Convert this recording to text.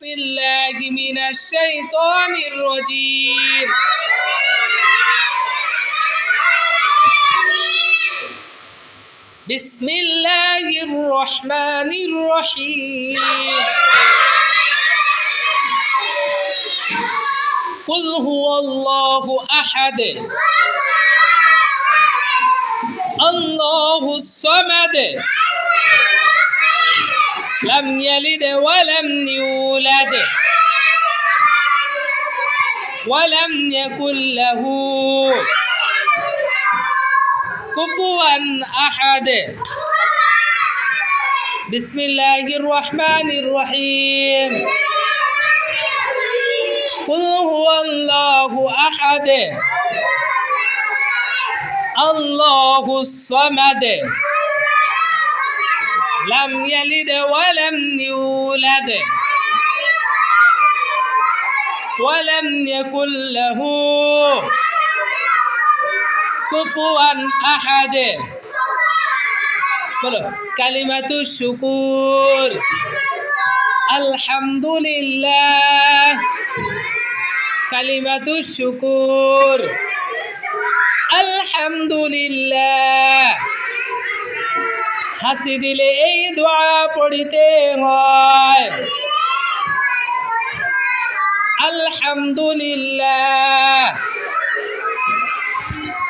بالله من الشيطان الرجيم بسم الله الرحمن الرحيم قل هو الله أحد الله الصمد لم يلد ولم يولد ولم يكن له كفوا أحد بسم الله الرحمن الرحيم قل هو الله أحد الله الصمد لم يلد ولم يولد ولم يكن له كفوا أحد كلمة الشكر الحمد لله كلمة الشكر الحمد لله হাসি দিলে এই দোয়া পড়িতে হয় আলহামদুলিল্লাহ